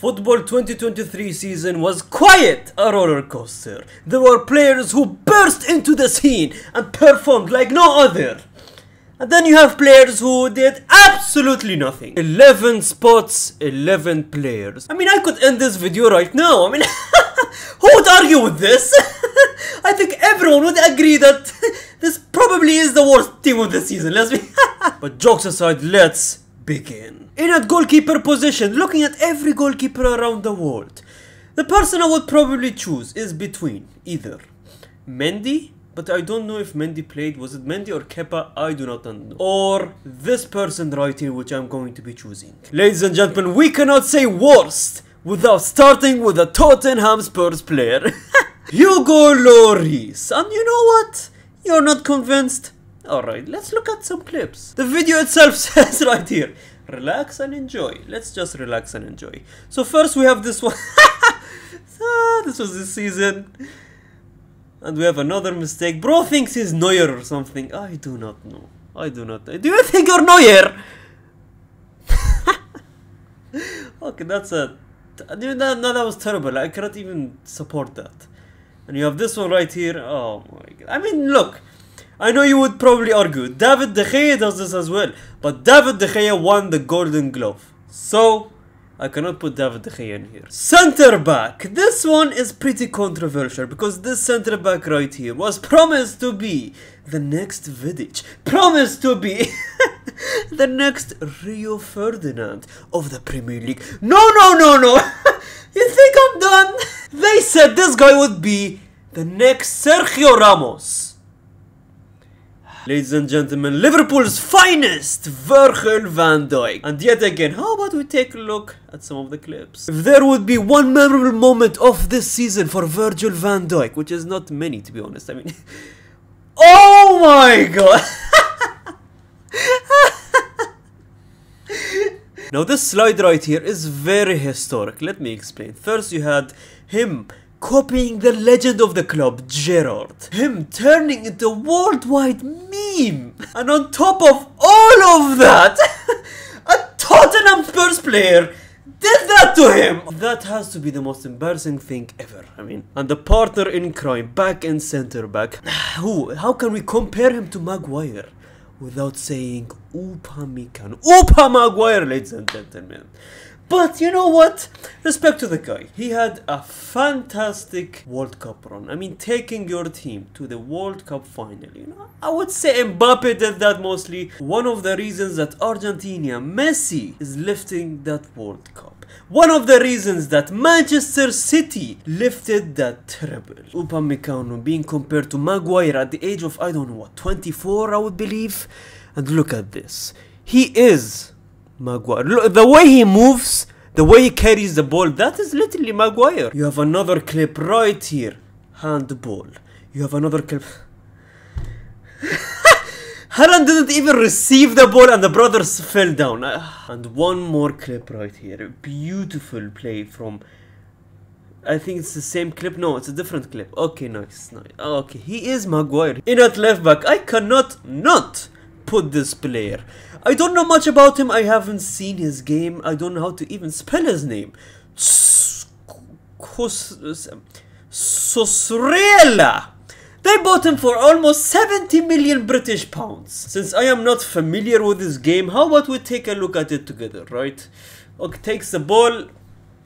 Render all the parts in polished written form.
Football 2023 season was quite a roller coaster. There were players who burst into the scene and performed like no other. And then you have players who did absolutely nothing. 11 spots, 11 players. I mean, I could end this video right now. I mean, who would argue with this? I think everyone would agree that this probably is the worst team of the season. Let's be. But jokes aside, let's begin. In at goalkeeper position, looking at every goalkeeper around the world, the person I would probably choose is between either Mendy, but I don't know if Mendy played. Was it Mendy or Kepa? I do not know. Or this person right here, which I'm going to be choosing. Ladies and gentlemen, we cannot say worst without starting with a Tottenham Spurs player. Hugo Loris. And you know what? You're not convinced? Alright, let's look at some clips. The video itself says right here, relax and enjoy. Let's just relax and enjoy. So first we have this one. This was this season. And we have another mistake. Bro thinks he's Neuer or something. I do not know. I do not know. Do you think you're Neuer? Okay, that's a... No, that was terrible. I cannot even support that. And you have this one right here. Oh my god. I mean, look. I know you would probably argue, David De Gea does this as well, but David De Gea won the Golden Glove, so I cannot put David De Gea in here. Centre back. This one is pretty controversial because this centre back right here was promised to be the next Vidic, promised to be the next Rio Ferdinand of the Premier League. No. You think I'm done? They said this guy would be the next Sergio Ramos. Ladies and gentlemen, Liverpool's finest, Virgil Van Dijk. And yet again, how about we take a look at some of the clips? If there would be one memorable moment of this season for Virgil Van Dijk, which is not many to be honest, I mean... Oh my god! Now this slide right here is very historic, let me explain. First you had him copying the legend of the club, Gerrard. Him turning into a worldwide meme. And on top of all of that, a Tottenham Spurs player did that to him. That has to be the most embarrassing thing ever. I mean, and the partner in crime, back and centre back. How can we compare him to Maguire without saying Upamecano? Maguire, ladies and gentlemen. But you know what? Respect to the guy. He had a fantastic World Cup run. I mean, taking your team to the World Cup final, you know. I would say Mbappe did that mostly. One of the reasons that Argentina, Messi, is lifting that World Cup. One of the reasons that Manchester City lifted that treble. Upamecano being compared to Maguire at the age of, I don't know what, 24 I would believe. And look at this. He is Maguire. Look, the way he moves, the way he carries the ball, that is literally Maguire. You have another clip right here. Handball. You have another clip. Haaland didn't even receive the ball and the brothers fell down. And one more clip right here. A beautiful play from... I think it's the same clip. No, it's a different clip. Okay, nice. Okay, he is Maguire. In at left back, I cannot not put this player. I don't know much about him. I haven't seen his game. I don't know how to even spell his name. Sosrela. They bought him for almost 70 million British pounds. Since I am not familiar with this game, how about we take a look at it together, right? Okay, takes the ball,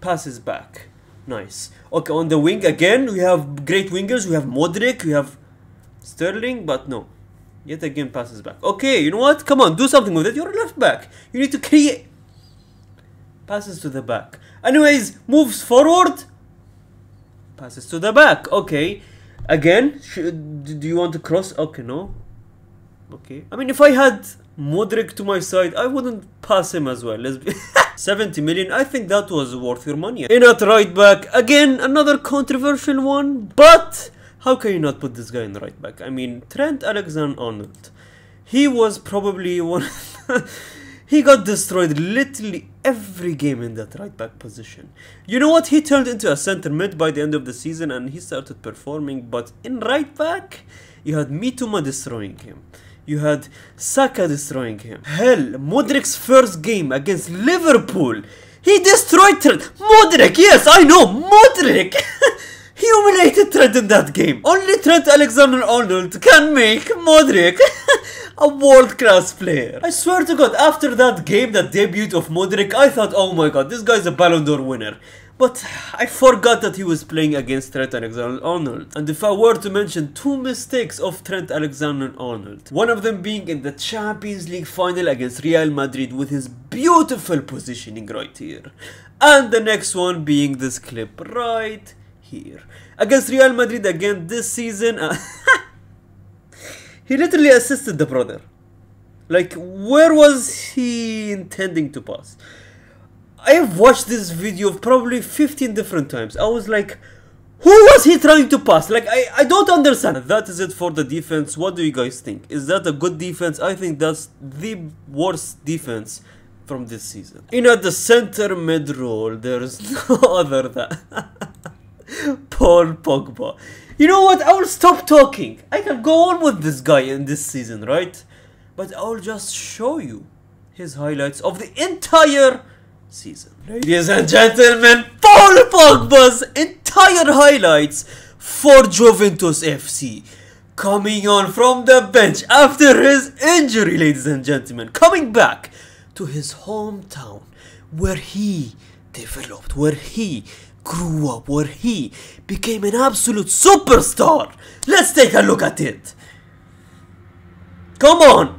passes back. Nice. Okay, on the wing again, we have great wingers. We have Modric, we have Sterling, but no. Yet again passes back. Okay, you know what? Come on, do something with it. You're a left back. You need to create. Passes to the back. Anyways, moves forward. Passes to the back. Okay. Again, do you want to cross? Okay, no. Okay. I mean, if I had Modric to my side, I wouldn't pass him as well. Let's be 70 million. I think that was worth your money. In at right back. Again, another controversial one. But how can you not put this guy in the right back? I mean, Trent AlexanderArnold. He was probably one... He got destroyed literally every game in that right back position. You know what? He turned into a centre mid by the end of the season and he started performing. But in right back, you had Mitoma destroying him. You had Saka destroying him. Hell, Modric's first game against Liverpool, He destroyed Trent. Modric, yes, I know, Modric. He humiliated Trent in that game. Only Trent Alexander-Arnold can make Modric a world-class player. I swear to God, after that game, that debut of Modric, I thought, oh my God, this guy's a Ballon d'Or winner. But I forgot that he was playing against Trent Alexander-Arnold. And if I were to mention two mistakes of Trent Alexander-Arnold, one of them being in the Champions League final against Real Madrid with his beautiful positioning right here. And the next one being this clip right here. Against Real Madrid again this season. He literally assisted the brother. Like, where was he intending to pass? I have watched this video probably 15 different times. I was like, who was he trying to pass? Like, I don't understand. That is it for the defense. What do you guys think? Is that a good defense? I think that's the worst defense from this season. At the center mid role, there's no other than Paul Pogba. You know what? I will stop talking. I can go on with this guy in this season, right? But I will just show you his highlights of the entire season. Ladies and gentlemen, Paul Pogba's entire highlights for Juventus FC. Coming on from the bench after his injury, ladies and gentlemen. Coming back to his hometown where he developed, where he grew up, where he became an absolute superstar. Let's take a look at it. Come on.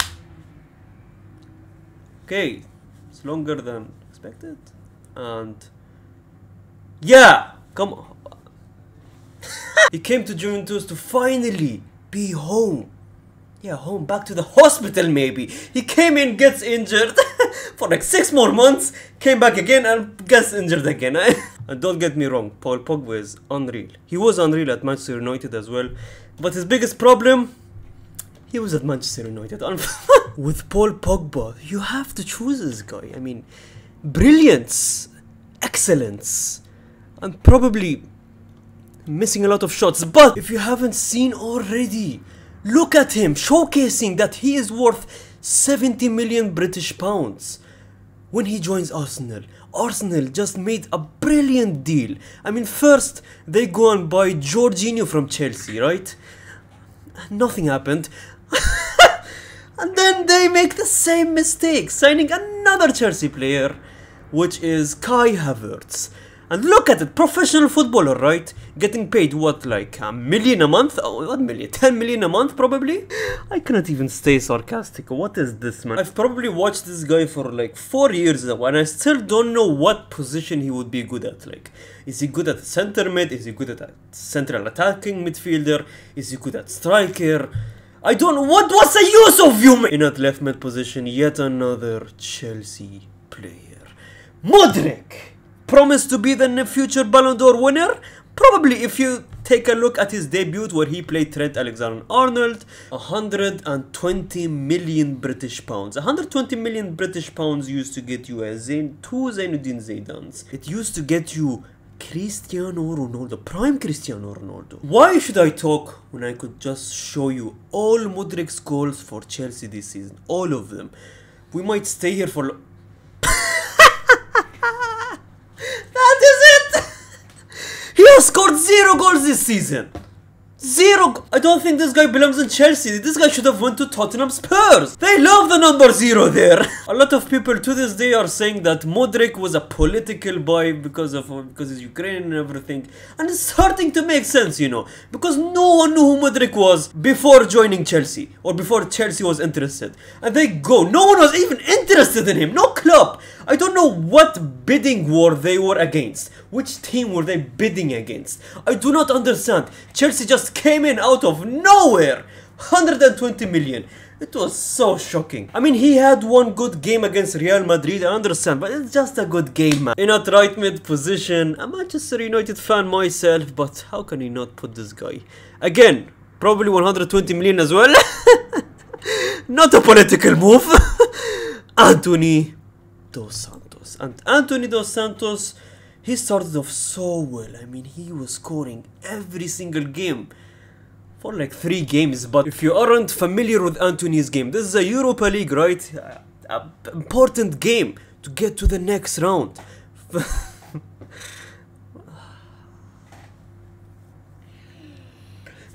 Okay, it's longer than expected. And yeah, come on. He came to Juventus to finally be home. Yeah, home, back to the hospital maybe. He came in, gets injured for like 6 more months, came back again and gets injured again. And don't get me wrong, Paul Pogba is unreal. He was unreal at Manchester United as well. But his biggest problem, he was at Manchester United. With Paul Pogba, you have to choose this guy. I mean, brilliance, excellence, and probably missing a lot of shots. But if you haven't seen already, look at him showcasing that he is worth 70 million British pounds. When he joins Arsenal, Arsenal just made a brilliant deal. I mean, first they go and buy Jorginho from Chelsea, right? Nothing happened. And then they make the same mistake, signing another Chelsea player, which is Kai Havertz. And look at it, professional footballer, right? Getting paid what, like $1 million a month? Oh, what million? 10 million a month, probably? I cannot even stay sarcastic. What is this, man? I've probably watched this guy for like 4 years now, and I still don't know what position he would be good at. Like, is he good at center mid? Is he good at a central attacking midfielder? Is he good at striker? I don't know. What's the use of you, man? In at left mid position, yet another Chelsea player. Modric! Promised to be the future Ballon d'Or winner? Probably, if you take a look at his debut where he played Trent Alexander-Arnold. 120 million British pounds. 120 million British pounds used to get you two Zainuddin Zidans. It used to get you Cristiano Ronaldo, prime Cristiano Ronaldo. Why should I talk when I could just show you all Modric's goals for Chelsea this season? All of them. We might stay here for... That is it! He has scored 0 goals this season. 0. I don't think this guy belongs in Chelsea. This guy should have went to Tottenham Spurs. They love the number 0 there. A lot of people to this day are saying that Modric was a political buy because he's Ukrainian and everything. And it's starting to make sense, you know. Because no one knew who Modric was before joining Chelsea. Or before Chelsea was interested. And they go. No one was even interested in him. No club. I don't know what bidding war they were against. Which team were they bidding against? I do not understand. Chelsea just came in out of nowhere. 120 million. It was so shocking. I mean, he had one good game against Real Madrid, I understand, but it's just a good game, man. In a right mid position, I'm a Manchester United fan myself, but how can you not put this guy? Again, probably 120 million as well. Not a political move. Anthony Dos Santos. And Anthony Dos Santos, he started off so well. I mean, he was scoring every single game for like 3 games. But if you aren't familiar with Anthony's game, this is a Europa League, right? An important game to get to the next round.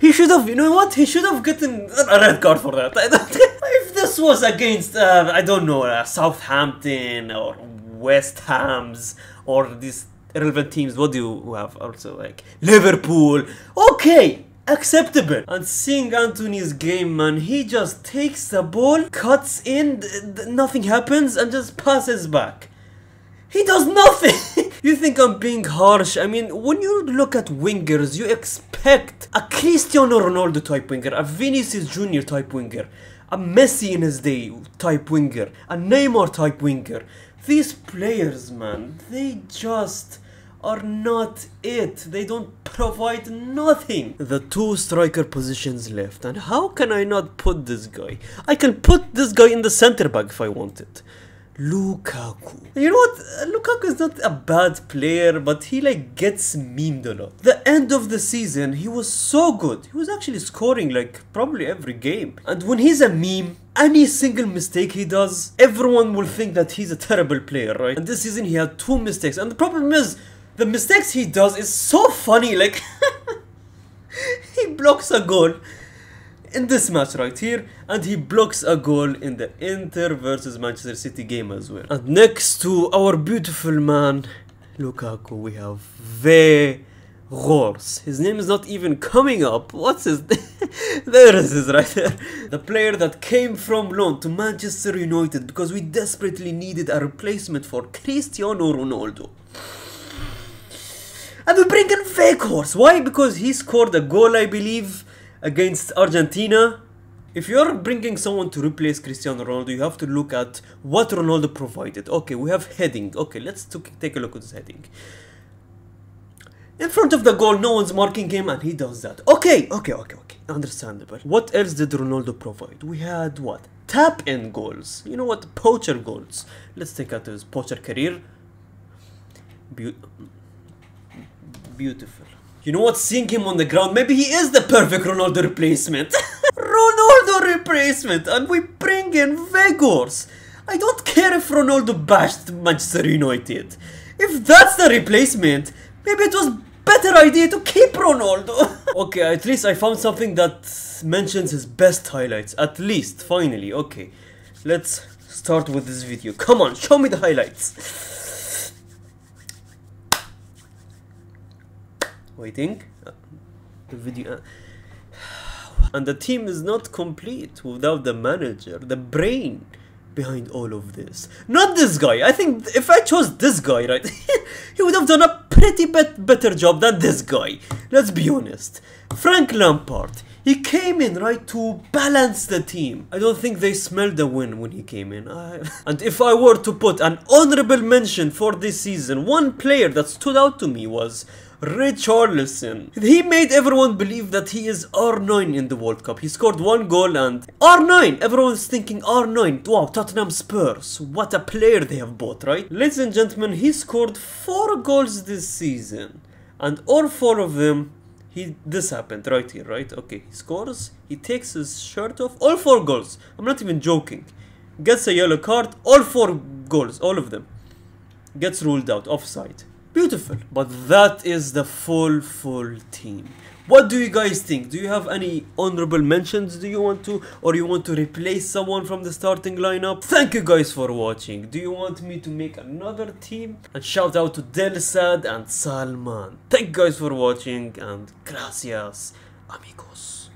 He should have, you know what? He should have gotten a red card for that. If this was against, I don't know, Southampton or West Ham's or these irrelevant teams, what do you have also? Like Liverpool. Okay, acceptable. And seeing Anthony's game, man, he just takes the ball, cuts in, nothing happens, and just passes back. He does nothing! You think I'm being harsh? I mean, when you look at wingers, you expect a Cristiano Ronaldo type winger, a Vinicius Jr. type winger, a Messi in his day type winger, a Neymar type winger. These players, man, they just are not it. They don't provide nothing. The two striker positions left, and how can I not put this guy? I can put this guy in the center back if I wanted. Lukaku. You know what? Lukaku is not a bad player, but he like gets memed a lot. The end of the season, he was so good. He was actually scoring like probably every game. And when he's a meme, any single mistake he does, everyone will think that he's a terrible player, right? And this season he had 2 mistakes. And the problem is, the mistakes he does is so funny. Like, he blocks a goal in this match right here, and he blocks a goal in the Inter versus Manchester City game as well. And next to our beautiful man Lukaku, we have Virgil. His name is not even coming up. What's his name? There it is right there. The player that came from loan to Manchester United because we desperately needed a replacement for Cristiano Ronaldo. And we bring in Virgil. Why? Because he scored a goal, I believe, against Argentina. If you're bringing someone to replace Cristiano Ronaldo, you have to look at what Ronaldo provided. Okay, we have heading. Okay, let's take a look at this heading. In front of the goal, no one's marking him, and he does that. Okay. Understandable. What else did Ronaldo provide? We had what? Tap-in goals. You know what? Poacher goals. Let's take out his poacher career. Beautiful. You know what? Seeing him on the ground, maybe he is the perfect Ronaldo replacement. Ronaldo replacement, and we bring in Virgil. I don't care if Ronaldo bashed Manchester United. If that's the replacement, maybe it was better idea to keep Ronaldo. Okay, at least I found something that mentions his best highlights. At least, finally. Okay, let's start with this video. Come on, show me the highlights. Waiting. The video. And the team is not complete without the manager, the brain behind all of this. Not this guy. I think if I chose this guy, right, he would have done a pretty better job than this guy. Let's be honest. Frank Lampard. He came in, right, to balance the team. I don't think they smelled the win when he came in. And if I were to put an honorable mention for this season, one player that stood out to me was Richarlison. He made everyone believe that he is R9 in the World Cup. He scored 1 goal and R9. Everyone's thinking R9. Wow, Tottenham Spurs. What a player they have bought, right? Ladies and gentlemen, he scored 4 goals this season. And all 4 of them, this happened right here, right? Okay, he scores. He takes his shirt off. All 4 goals. I'm not even joking. Gets a yellow card. All 4 goals. All of them. Gets ruled out. Offside. Beautiful. But that is the full team. What do you guys think? Do you have any honorable mentions do you want to, or you want to replace someone from the starting lineup? Thank you guys for watching. Do you want me to make another team? And shout out to Delsad and Salman. Thank you guys for watching, and gracias amigos.